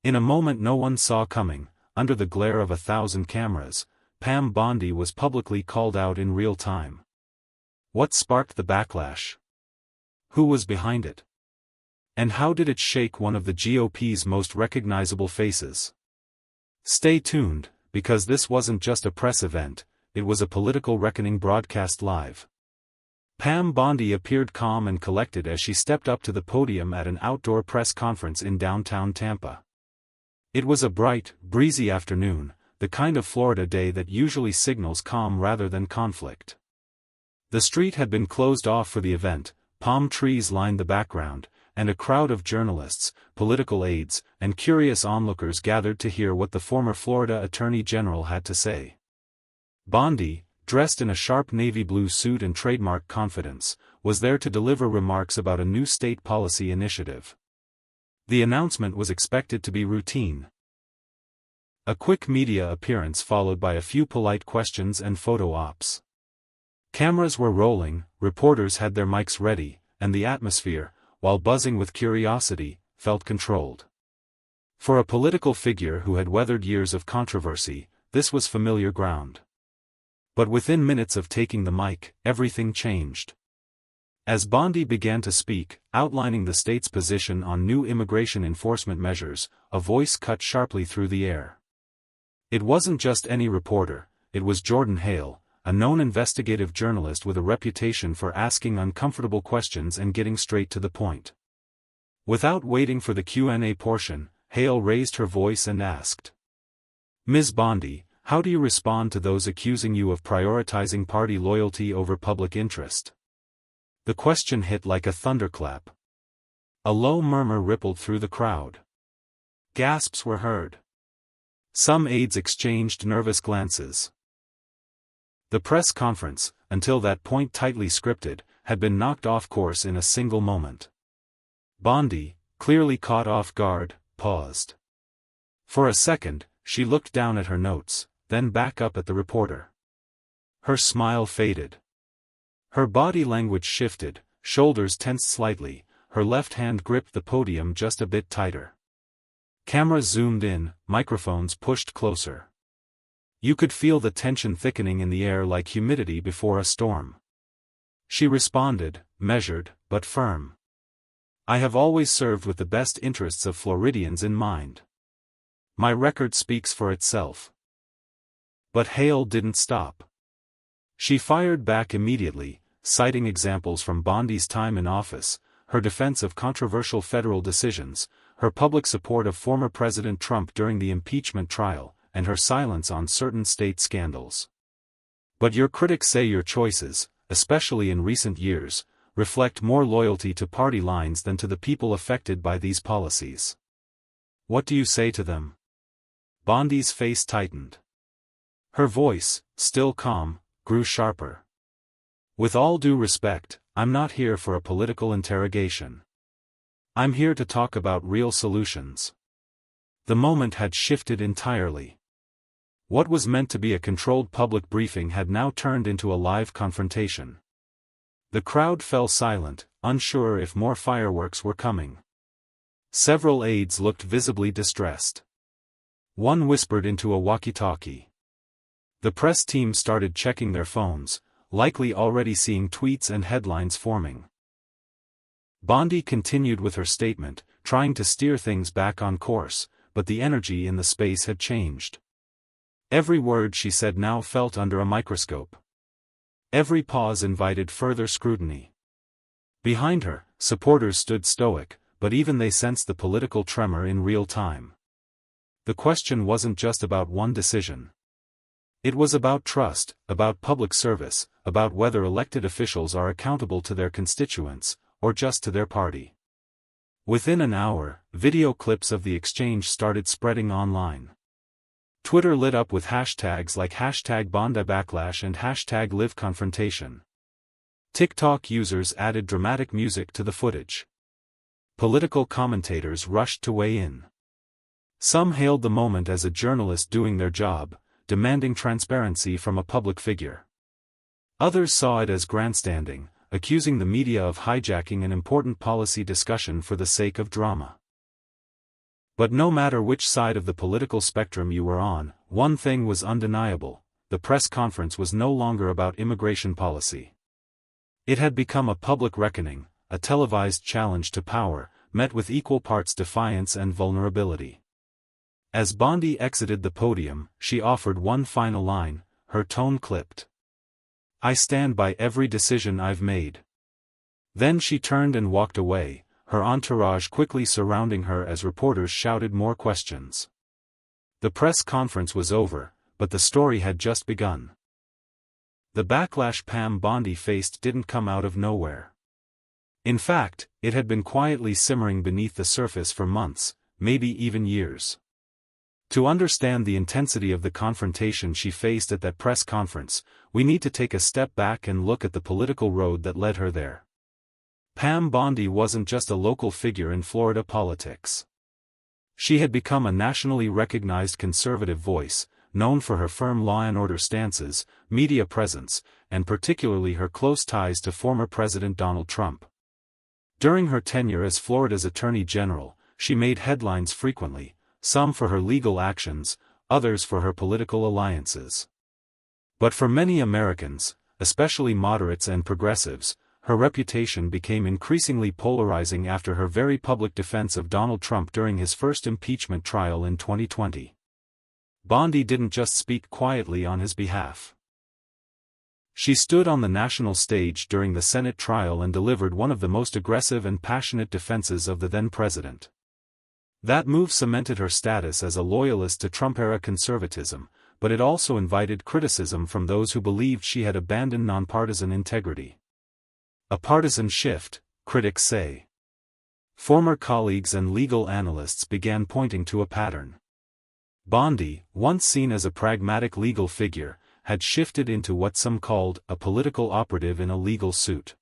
In a moment no one saw coming, under the glare of 1,000 cameras, Pam Bondi was publicly called out in real time. What sparked the backlash? Who was behind it? And how did it shake one of the GOP's most recognizable faces? Stay tuned, because this wasn't just a press event, it was a political reckoning broadcast live. Pam Bondi appeared calm and collected as she stepped up to the podium at an outdoor press conference in downtown Tampa. It was a bright, breezy afternoon, the kind of Florida day that usually signals calm rather than conflict. The street had been closed off for the event, palm trees lined the background, and a crowd of journalists, political aides, and curious onlookers gathered to hear what the former Florida Attorney General had to say. Bondi, dressed in a sharp navy blue suit and trademark confidence, was there to deliver remarks about a new state policy initiative. The announcement was expected to be routine. A quick media appearance followed by a few polite questions and photo ops. Cameras were rolling, reporters had their mics ready, and the atmosphere, while buzzing with curiosity, felt controlled. For a political figure who had weathered years of controversy, this was familiar ground. But within minutes of taking the mic, everything changed. As Bondi began to speak, outlining the state's position on new immigration enforcement measures, a voice cut sharply through the air. It wasn't just any reporter, it was Jordan Hale, a known investigative journalist with a reputation for asking uncomfortable questions and getting straight to the point. Without waiting for the Q&A portion, Hale raised her voice and asked, "Ms. Bondi, how do you respond to those accusing you of prioritizing party loyalty over public interest?" The question hit like a thunderclap. A low murmur rippled through the crowd. Gasps were heard. Some aides exchanged nervous glances. The press conference, until that point tightly scripted, had been knocked off course in a single moment. Bondi, clearly caught off guard, paused. For a second, she looked down at her notes, then back up at the reporter. Her smile faded. Her body language shifted, shoulders tensed slightly, her left hand gripped the podium just a bit tighter. Cameras zoomed in, microphones pushed closer. You could feel the tension thickening in the air like humidity before a storm. She responded, measured, but firm. "I have always served with the best interests of Floridians in mind. My record speaks for itself." But Hale didn't stop. She fired back immediately, citing examples from Bondi's time in office, her defense of controversial federal decisions, her public support of former President Trump during the impeachment trial, and her silence on certain state scandals. "But your critics say your choices, especially in recent years, reflect more loyalty to party lines than to the people affected by these policies. What do you say to them?" Bondi's face tightened. Her voice, still calm, grew sharper. "With all due respect, I'm not here for a political interrogation. I'm here to talk about real solutions." The moment had shifted entirely. What was meant to be a controlled public briefing had now turned into a live confrontation. The crowd fell silent, unsure if more fireworks were coming. Several aides looked visibly distressed. One whispered into a walkie-talkie. The press team started checking their phones, likely already seeing tweets and headlines forming. Bondi continued with her statement, trying to steer things back on course, but the energy in the space had changed. Every word she said now felt under a microscope. Every pause invited further scrutiny. Behind her, supporters stood stoic, but even they sensed the political tremor in real time. The question wasn't just about one decision. It was about trust, about public service, about whether elected officials are accountable to their constituents, or just to their party. Within an hour, video clips of the exchange started spreading online. Twitter lit up with hashtags like #BondiBacklash and #LiveConfrontation. TikTok users added dramatic music to the footage. Political commentators rushed to weigh in. Some hailed the moment as a journalist doing their job, demanding transparency from a public figure. Others saw it as grandstanding, accusing the media of hijacking an important policy discussion for the sake of drama. But no matter which side of the political spectrum you were on, one thing was undeniable: the press conference was no longer about immigration policy. It had become a public reckoning, a televised challenge to power, met with equal parts defiance and vulnerability. As Bondi exited the podium, she offered one final line, her tone clipped. "I stand by every decision I've made." Then she turned and walked away, her entourage quickly surrounding her as reporters shouted more questions. The press conference was over, but the story had just begun. The backlash Pam Bondi faced didn't come out of nowhere. In fact, it had been quietly simmering beneath the surface for months, maybe even years. To understand the intensity of the confrontation she faced at that press conference, we need to take a step back and look at the political road that led her there. Pam Bondi wasn't just a local figure in Florida politics. She had become a nationally recognized conservative voice, known for her firm law and order stances, media presence, and particularly her close ties to former President Donald Trump. During her tenure as Florida's Attorney General, she made headlines frequently, some for her legal actions, others for her political alliances. But for many Americans, especially moderates and progressives, her reputation became increasingly polarizing after her very public defense of Donald Trump during his first impeachment trial in 2020. Bondi didn't just speak quietly on his behalf. She stood on the national stage during the Senate trial and delivered one of the most aggressive and passionate defenses of the then-president. That move cemented her status as a loyalist to Trump-era conservatism, but it also invited criticism from those who believed she had abandoned nonpartisan integrity. A partisan shift, critics say. Former colleagues and legal analysts began pointing to a pattern. Bondi, once seen as a pragmatic legal figure, had shifted into what some called a political operative in a legal suit.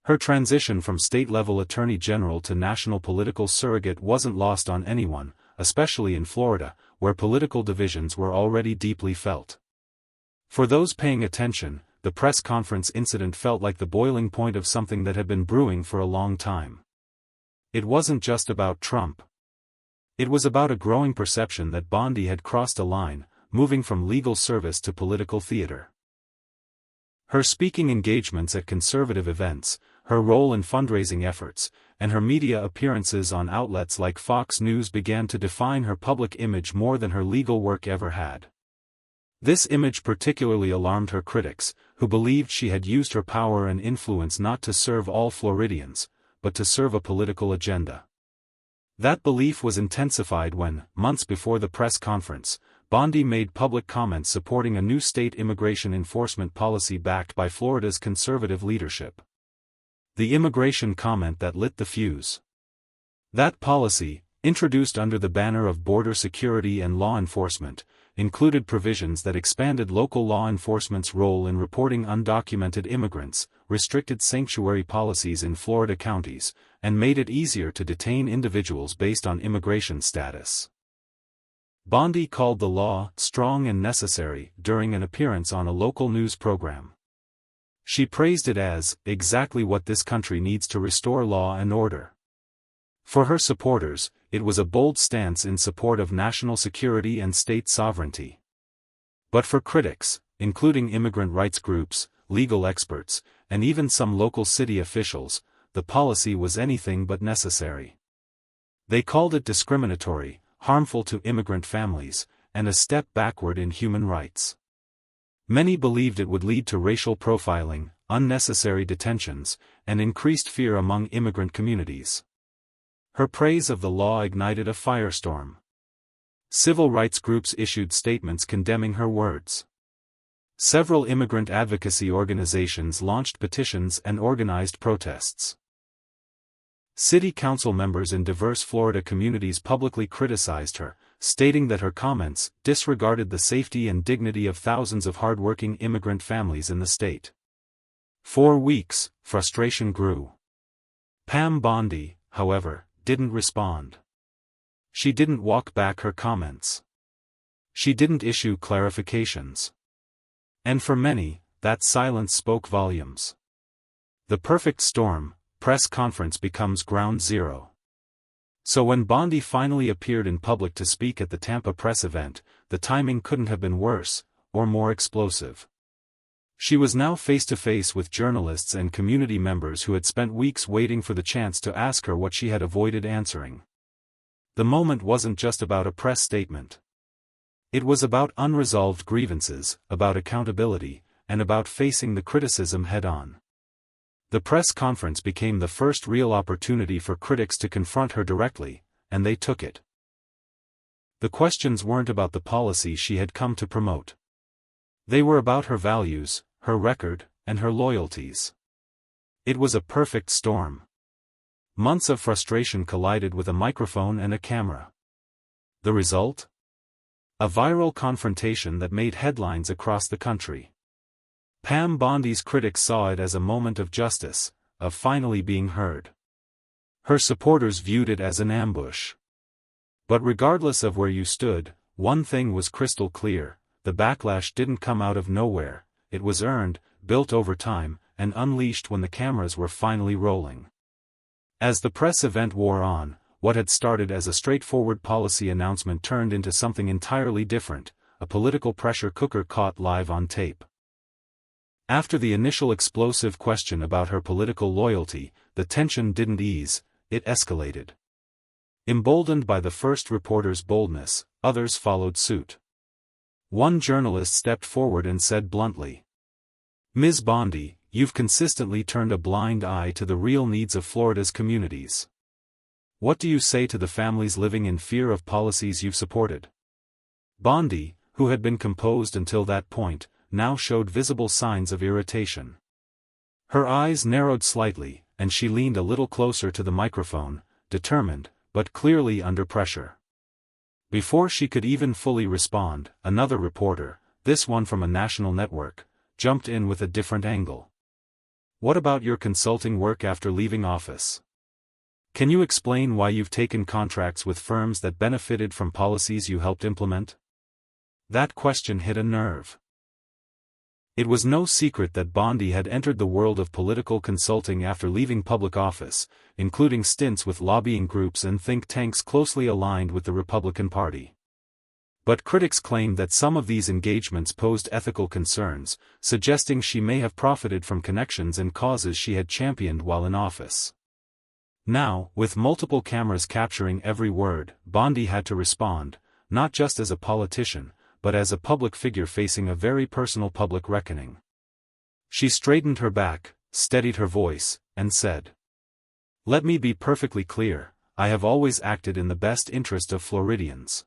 Her transition from state-level attorney general to national political surrogate wasn't lost on anyone, especially in Florida, where political divisions were already deeply felt. For those paying attention, the press conference incident felt like the boiling point of something that had been brewing for a long time. It wasn't just about Trump. It was about a growing perception that Bondi had crossed a line, moving from legal service to political theater. Her speaking engagements at conservative events, her role in fundraising efforts, and her media appearances on outlets like Fox News began to define her public image more than her legal work ever had. This image particularly alarmed her critics, who believed she had used her power and influence not to serve all Floridians, but to serve a political agenda. That belief was intensified when, months before the press conference, Bondi made public comments supporting a new state immigration enforcement policy backed by Florida's conservative leadership. The immigration comment that lit the fuse. That policy, introduced under the banner of border security and law enforcement, included provisions that expanded local law enforcement's role in reporting undocumented immigrants, restricted sanctuary policies in Florida counties, and made it easier to detain individuals based on immigration status. Bondi called the law strong and necessary during an appearance on a local news program. She praised it as exactly what this country needs to restore law and order. For her supporters, it was a bold stance in support of national security and state sovereignty. But for critics, including immigrant rights groups, legal experts, and even some local city officials, the policy was anything but necessary. They called it discriminatory, harmful to immigrant families, and a step backward in human rights. Many believed it would lead to racial profiling, unnecessary detentions, and increased fear among immigrant communities. Her praise of the law ignited a firestorm. Civil rights groups issued statements condemning her words. Several immigrant advocacy organizations launched petitions and organized protests. City council members in diverse Florida communities publicly criticized her, stating that her comments disregarded the safety and dignity of thousands of hardworking immigrant families in the state. For weeks, frustration grew. Pam Bondi, however, didn't respond. She didn't walk back her comments. She didn't issue clarifications. And for many, that silence spoke volumes. The perfect storm, press conference becomes ground zero. So when Bondi finally appeared in public to speak at the Tampa press event, the timing couldn't have been worse, or more explosive. She was now face-to-face with journalists and community members who had spent weeks waiting for the chance to ask her what she had avoided answering. The moment wasn't just about a press statement. It was about unresolved grievances, about accountability, and about facing the criticism head-on. The press conference became the first real opportunity for critics to confront her directly, and they took it. The questions weren't about the policy she had come to promote. They were about her values, her record, and her loyalties. It was a perfect storm. Months of frustration collided with a microphone and a camera. The result? A viral confrontation that made headlines across the country. Pam Bondi's critics saw it as a moment of justice, of finally being heard. Her supporters viewed it as an ambush. But regardless of where you stood, one thing was crystal clear: the backlash didn't come out of nowhere, it was earned, built over time, and unleashed when the cameras were finally rolling. As the press event wore on, what had started as a straightforward policy announcement turned into something entirely different, a political pressure cooker caught live on tape. After the initial explosive question about her political loyalty, the tension didn't ease, it escalated. Emboldened by the first reporter's boldness, others followed suit. One journalist stepped forward and said bluntly, "Ms. Bondi, you've consistently turned a blind eye to the real needs of Florida's communities. What do you say to the families living in fear of policies you've supported?" Bondi, who had been composed until that point, now showed visible signs of irritation. Her eyes narrowed slightly, and she leaned a little closer to the microphone, determined, but clearly under pressure. Before she could even fully respond, another reporter, this one from a national network, jumped in with a different angle. "What about your consulting work after leaving office? Can you explain why you've taken contracts with firms that benefited from policies you helped implement?" That question hit a nerve. It was no secret that Bondi had entered the world of political consulting after leaving public office, including stints with lobbying groups and think tanks closely aligned with the Republican Party. But critics claimed that some of these engagements posed ethical concerns, suggesting she may have profited from connections and causes she had championed while in office. Now, with multiple cameras capturing every word, Bondi had to respond, not just as a politician, but as a public figure facing a very personal public reckoning. She straightened her back, steadied her voice, and said, "Let me be perfectly clear, I have always acted in the best interest of Floridians.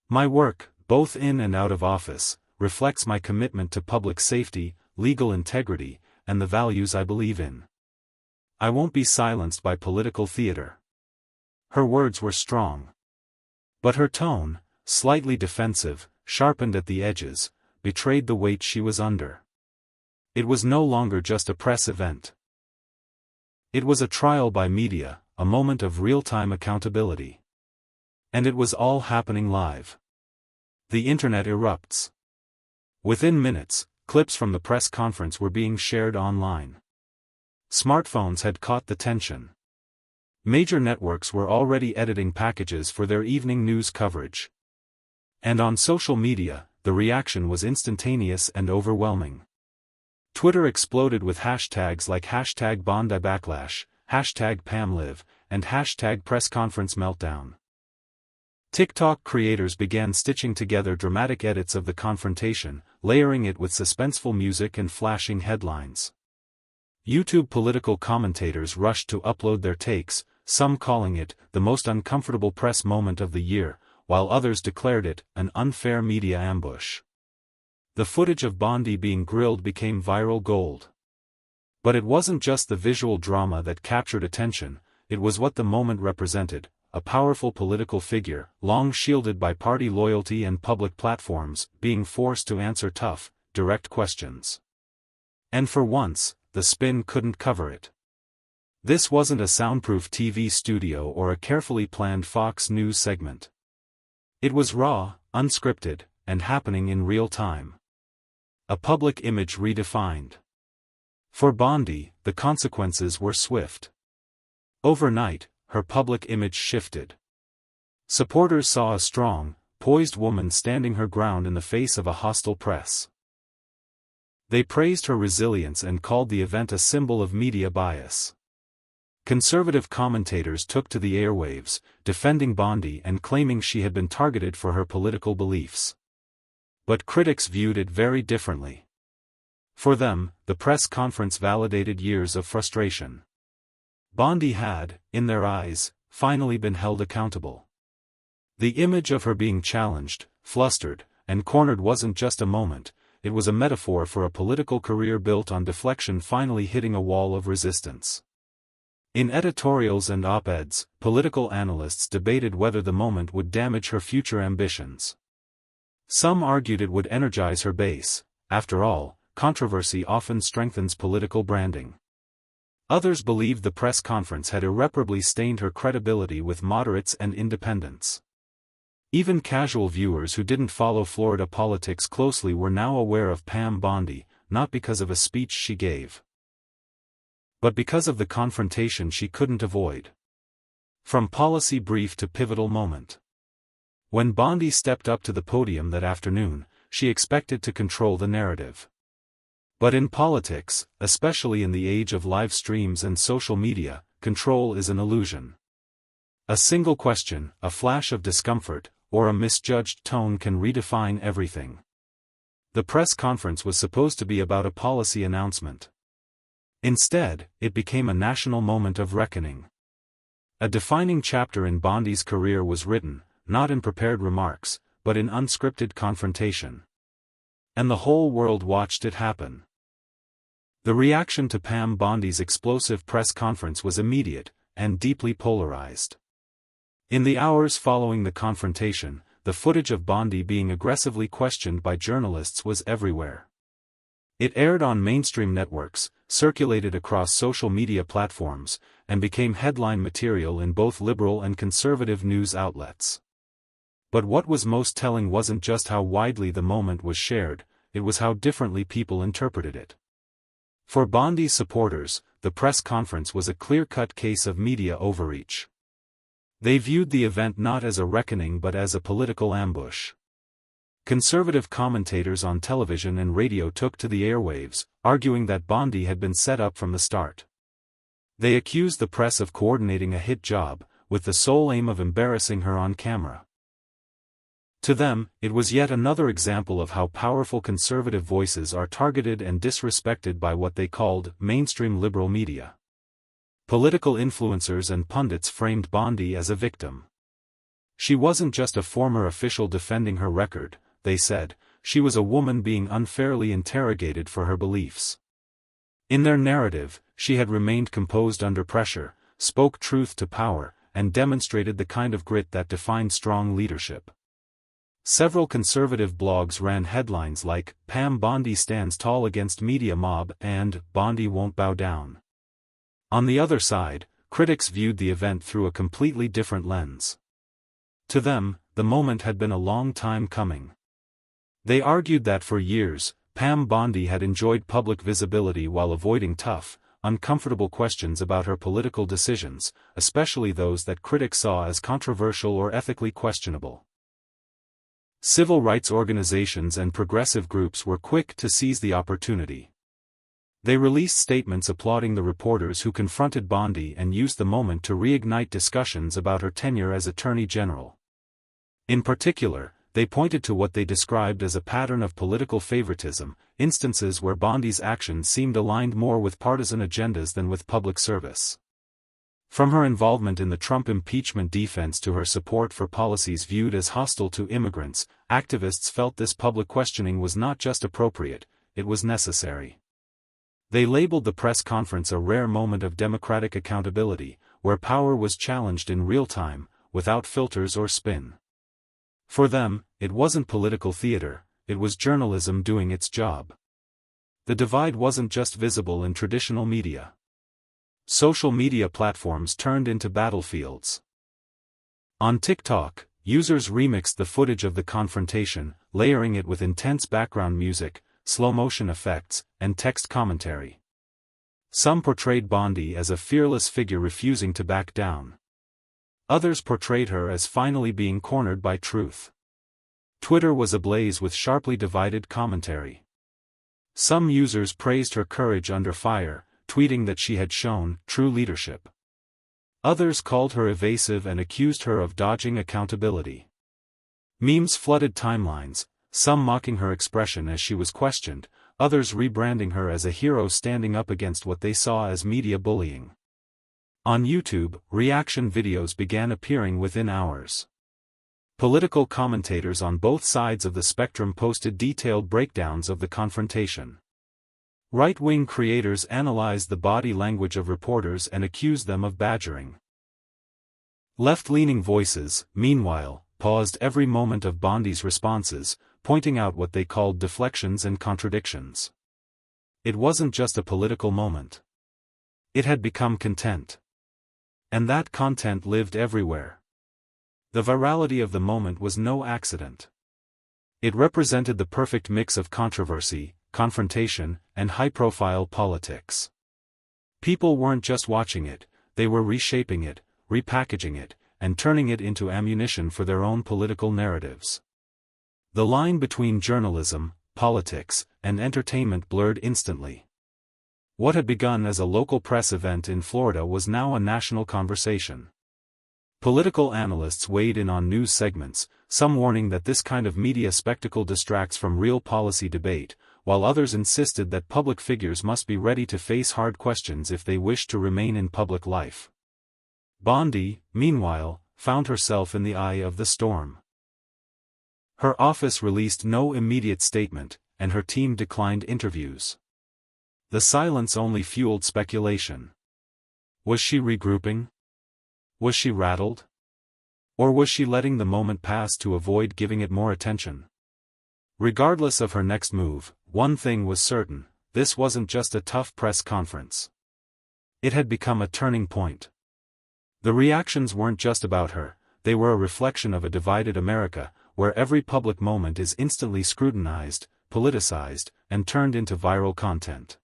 My work, both in and out of office, reflects my commitment to public safety, legal integrity, and the values I believe in. I won't be silenced by political theater." Her words were strong. But her tone, slightly defensive, sharpened at the edges, betrayed the weight she was under. It was no longer just a press event. It was a trial by media, a moment of real-time accountability. And it was all happening live. The internet erupts. Within minutes, clips from the press conference were being shared online. Smartphones had caught the tension. Major networks were already editing packages for their evening news coverage. And on social media, the reaction was instantaneous and overwhelming. Twitter exploded with hashtags like #BondiBacklash, #PamLive, and #PressConferenceMeltdown. TikTok creators began stitching together dramatic edits of the confrontation, layering it with suspenseful music and flashing headlines. YouTube political commentators rushed to upload their takes, some calling it the most uncomfortable press moment of the year, while others declared it an unfair media ambush. The footage of Bondi being grilled became viral gold. But it wasn't just the visual drama that captured attention, it was what the moment represented: a powerful political figure, long shielded by party loyalty and public platforms, being forced to answer tough, direct questions. And for once, the spin couldn't cover it. This wasn't a soundproof TV studio or a carefully planned Fox News segment. It was raw, unscripted, and happening in real time. A public image redefined. For Bondi, the consequences were swift. Overnight, her public image shifted. Supporters saw a strong, poised woman standing her ground in the face of a hostile press. They praised her resilience and called the event a symbol of media bias. Conservative commentators took to the airwaves, defending Bondi and claiming she had been targeted for her political beliefs. But critics viewed it very differently. For them, the press conference validated years of frustration. Bondi had, in their eyes, finally been held accountable. The image of her being challenged, flustered, and cornered wasn't just a moment, it was a metaphor for a political career built on deflection finally hitting a wall of resistance. In editorials and op-eds, political analysts debated whether the moment would damage her future ambitions. Some argued it would energize her base. After all, controversy often strengthens political branding. Others believed the press conference had irreparably stained her credibility with moderates and independents. Even casual viewers who didn't follow Florida politics closely were now aware of Pam Bondi, not because of a speech she gave, but because of the confrontation she couldn't avoid. From policy brief to pivotal moment. When Bondi stepped up to the podium that afternoon, she expected to control the narrative. But in politics, especially in the age of live streams and social media, control is an illusion. A single question, a flash of discomfort, or a misjudged tone can redefine everything. The press conference was supposed to be about a policy announcement. Instead, it became a national moment of reckoning. A defining chapter in Bondi's career was written, not in prepared remarks, but in unscripted confrontation. And the whole world watched it happen. The reaction to Pam Bondi's explosive press conference was immediate, and deeply polarized. In the hours following the confrontation, the footage of Bondi being aggressively questioned by journalists was everywhere. It aired on mainstream networks, circulated across social media platforms, and became headline material in both liberal and conservative news outlets. But what was most telling wasn't just how widely the moment was shared, it was how differently people interpreted it. For Bondi's supporters, the press conference was a clear-cut case of media overreach. They viewed the event not as a reckoning but as a political ambush. Conservative commentators on television and radio took to the airwaves, arguing that Bondi had been set up from the start. They accused the press of coordinating a hit job, with the sole aim of embarrassing her on camera. To them, it was yet another example of how powerful conservative voices are targeted and disrespected by what they called mainstream liberal media. Political influencers and pundits framed Bondi as a victim. She wasn't just a former official defending her record, they said, she was a woman being unfairly interrogated for her beliefs. In their narrative, she had remained composed under pressure, spoke truth to power, and demonstrated the kind of grit that defined strong leadership. Several conservative blogs ran headlines like, "Pam Bondi stands tall against media mob" and "Bondi won't bow down." On the other side, critics viewed the event through a completely different lens. To them, the moment had been a long time coming. They argued that for years, Pam Bondi had enjoyed public visibility while avoiding tough, uncomfortable questions about her political decisions, especially those that critics saw as controversial or ethically questionable. Civil rights organizations and progressive groups were quick to seize the opportunity. They released statements applauding the reporters who confronted Bondi and used the moment to reignite discussions about her tenure as Attorney General. In particular, they pointed to what they described as a pattern of political favoritism, instances where Bondi's actions seemed aligned more with partisan agendas than with public service. From her involvement in the Trump impeachment defense to her support for policies viewed as hostile to immigrants, activists felt this public questioning was not just appropriate, it was necessary. They labeled the press conference a rare moment of democratic accountability, where power was challenged in real time, without filters or spin. For them, it wasn't political theater, it was journalism doing its job. The divide wasn't just visible in traditional media. Social media platforms turned into battlefields. On TikTok, users remixed the footage of the confrontation, layering it with intense background music, slow-motion effects, and text commentary. Some portrayed Bondi as a fearless figure refusing to back down. Others portrayed her as finally being cornered by truth. Twitter was ablaze with sharply divided commentary. Some users praised her courage under fire, tweeting that she had shown true leadership. Others called her evasive and accused her of dodging accountability. Memes flooded timelines, some mocking her expression as she was questioned, others rebranding her as a hero standing up against what they saw as media bullying. On YouTube, reaction videos began appearing within hours. Political commentators on both sides of the spectrum posted detailed breakdowns of the confrontation. Right-wing creators analyzed the body language of reporters and accused them of badgering. Left-leaning voices, meanwhile, paused every moment of Bondi's responses, pointing out what they called deflections and contradictions. It wasn't just a political moment. It had become content. And that content lived everywhere. The virality of the moment was no accident. It represented the perfect mix of controversy, confrontation, and high-profile politics. People weren't just watching it, they were reshaping it, repackaging it, and turning it into ammunition for their own political narratives. The line between journalism, politics, and entertainment blurred instantly. What had begun as a local press event in Florida was now a national conversation. Political analysts weighed in on news segments, some warning that this kind of media spectacle distracts from real policy debate, while others insisted that public figures must be ready to face hard questions if they wish to remain in public life. Bondi, meanwhile, found herself in the eye of the storm. Her office released no immediate statement, and her team declined interviews. The silence only fueled speculation. Was she regrouping? Was she rattled? Or was she letting the moment pass to avoid giving it more attention? Regardless of her next move, one thing was certain: this wasn't just a tough press conference. It had become a turning point. The reactions weren't just about her, they were a reflection of a divided America, where every public moment is instantly scrutinized, politicized, and turned into viral content.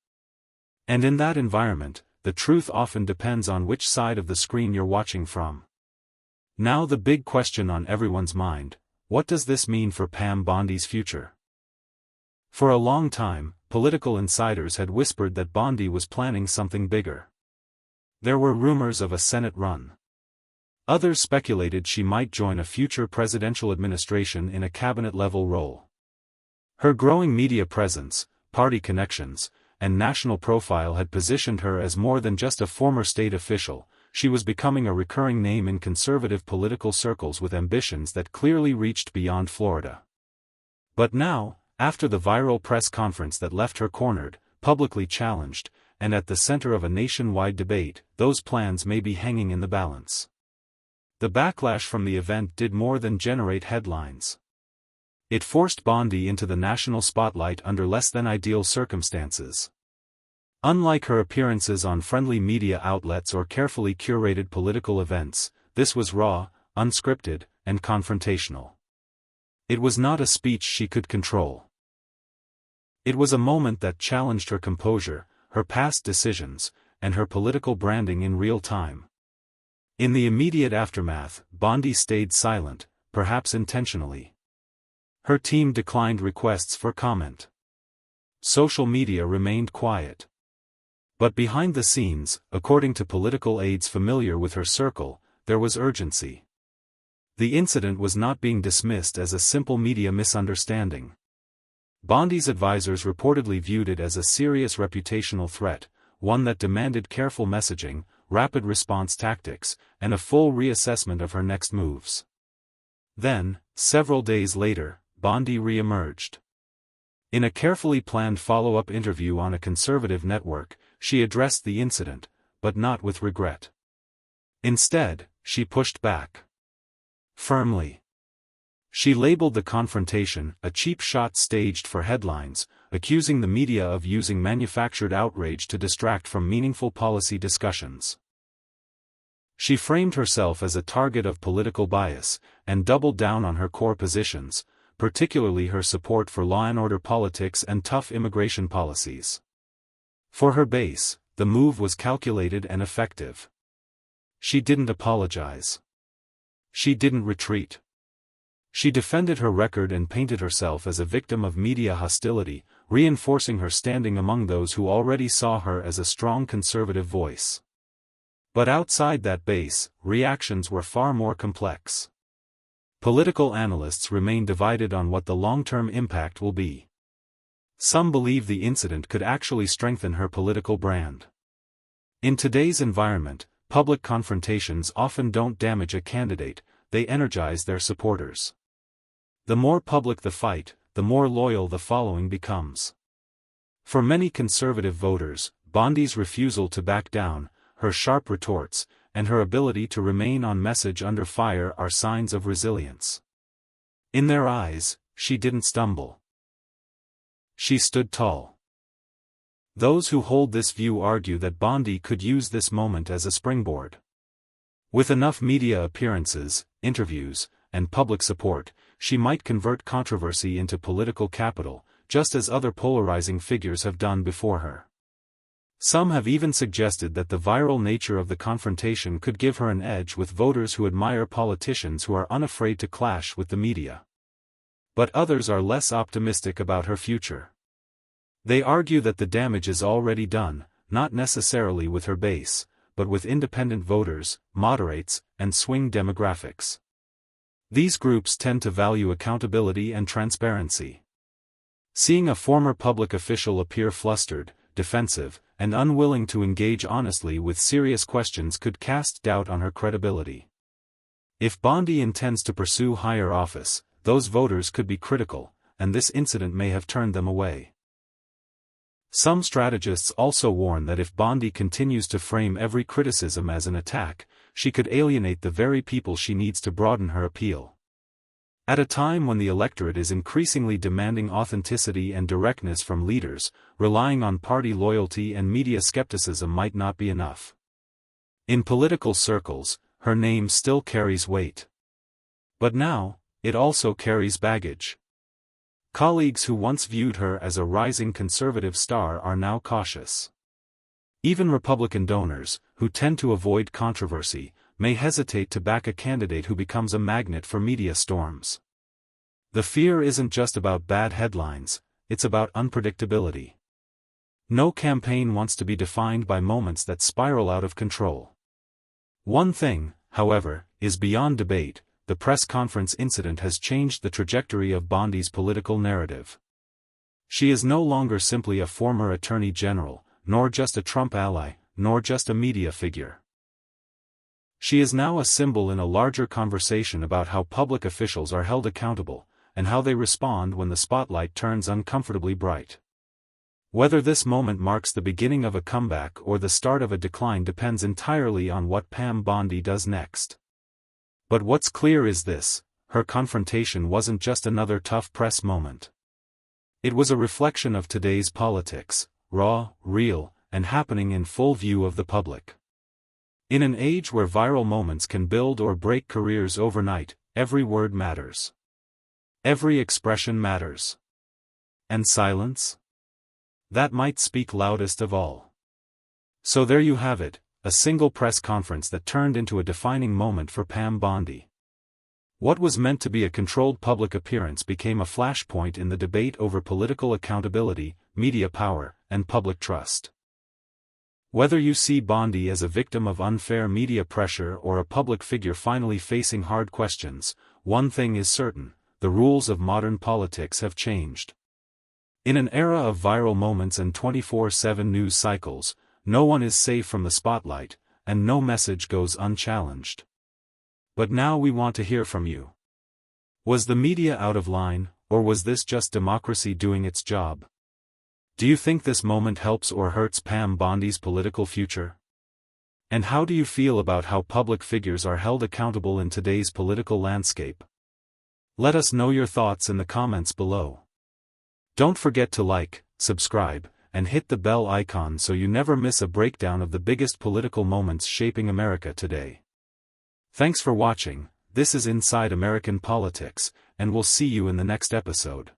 And in that environment, the truth often depends on which side of the screen you're watching from. Now the big question on everyone's mind: what does this mean for Pam Bondi's future? For a long time, political insiders had whispered that Bondi was planning something bigger. There were rumors of a Senate run. Others speculated she might join a future presidential administration in a cabinet-level role. Her growing media presence, party connections, and national profile had positioned her as more than just a former state official. She was becoming a recurring name in conservative political circles with ambitions that clearly reached beyond Florida. But now, after the viral press conference that left her cornered, publicly challenged, and at the center of a nationwide debate, those plans may be hanging in the balance. The backlash from the event did more than generate headlines. It forced Bondi into the national spotlight under less than ideal circumstances. Unlike her appearances on friendly media outlets or carefully curated political events, this was raw, unscripted, and confrontational. It was not a speech she could control. It was a moment that challenged her composure, her past decisions, and her political branding in real time. In the immediate aftermath, Bondi stayed silent, perhaps intentionally. Her team declined requests for comment. Social media remained quiet. But behind the scenes, according to political aides familiar with her circle, there was urgency. The incident was not being dismissed as a simple media misunderstanding. Bondi's advisors reportedly viewed it as a serious reputational threat, one that demanded careful messaging, rapid response tactics, and a full reassessment of her next moves. Then, several days later, Bondi re-emerged. In a carefully planned follow-up interview on a conservative network, she addressed the incident, but not with regret. Instead, she pushed back. Firmly. She labeled the confrontation a cheap shot staged for headlines, accusing the media of using manufactured outrage to distract from meaningful policy discussions. She framed herself as a target of political bias, and doubled down on her core positions, particularly her support for law and order politics and tough immigration policies. For her base, the move was calculated and effective. She didn't apologize. She didn't retreat. She defended her record and painted herself as a victim of media hostility, reinforcing her standing among those who already saw her as a strong conservative voice. But outside that base, reactions were far more complex. Political analysts remain divided on what the long-term impact will be. Some believe the incident could actually strengthen her political brand. In today's environment, public confrontations often don't damage a candidate, they energize their supporters. The more public the fight, the more loyal the following becomes. For many conservative voters, Bondi's refusal to back down, her sharp retorts, and her ability to remain on message under fire are signs of resilience. In their eyes, she didn't stumble. She stood tall. Those who hold this view argue that Bondi could use this moment as a springboard. With enough media appearances, interviews, and public support, she might convert controversy into political capital, just as other polarizing figures have done before her. Some have even suggested that the viral nature of the confrontation could give her an edge with voters who admire politicians who are unafraid to clash with the media. But others are less optimistic about her future. They argue that the damage is already done, not necessarily with her base, but with independent voters, moderates, and swing demographics. These groups tend to value accountability and transparency. Seeing a former public official appear flustered, defensive, and unwilling to engage honestly with serious questions could cast doubt on her credibility. If Bondi intends to pursue higher office, those voters could be critical, and this incident may have turned them away. Some strategists also warn that if Bondi continues to frame every criticism as an attack, she could alienate the very people she needs to broaden her appeal. At a time when the electorate is increasingly demanding authenticity and directness from leaders, relying on party loyalty and media skepticism might not be enough. In political circles, her name still carries weight. But now, it also carries baggage. Colleagues who once viewed her as a rising conservative star are now cautious. Even Republican donors, who tend to avoid controversy, may hesitate to back a candidate who becomes a magnet for media storms. The fear isn't just about bad headlines, it's about unpredictability. No campaign wants to be defined by moments that spiral out of control. One thing, however, is beyond debate: the press conference incident has changed the trajectory of Bondi's political narrative. She is no longer simply a former attorney general, nor just a Trump ally, nor just a media figure. She is now a symbol in a larger conversation about how public officials are held accountable, and how they respond when the spotlight turns uncomfortably bright. Whether this moment marks the beginning of a comeback or the start of a decline depends entirely on what Pam Bondi does next. But what's clear is this: her confrontation wasn't just another tough press moment. It was a reflection of today's politics, raw, real, and happening in full view of the public. In an age where viral moments can build or break careers overnight, every word matters. Every expression matters. And silence? That might speak loudest of all. So there you have it, a single press conference that turned into a defining moment for Pam Bondi. What was meant to be a controlled public appearance became a flashpoint in the debate over political accountability, media power, and public trust. Whether you see Bondi as a victim of unfair media pressure or a public figure finally facing hard questions, one thing is certain: the rules of modern politics have changed. In an era of viral moments and 24/7 news cycles, no one is safe from the spotlight, and no message goes unchallenged. But now we want to hear from you. Was the media out of line, or was this just democracy doing its job? Do you think this moment helps or hurts Pam Bondi's political future? And how do you feel about how public figures are held accountable in today's political landscape? Let us know your thoughts in the comments below. Don't forget to like, subscribe, and hit the bell icon so you never miss a breakdown of the biggest political moments shaping America today. Thanks for watching. This is Inside American Politics, and we'll see you in the next episode.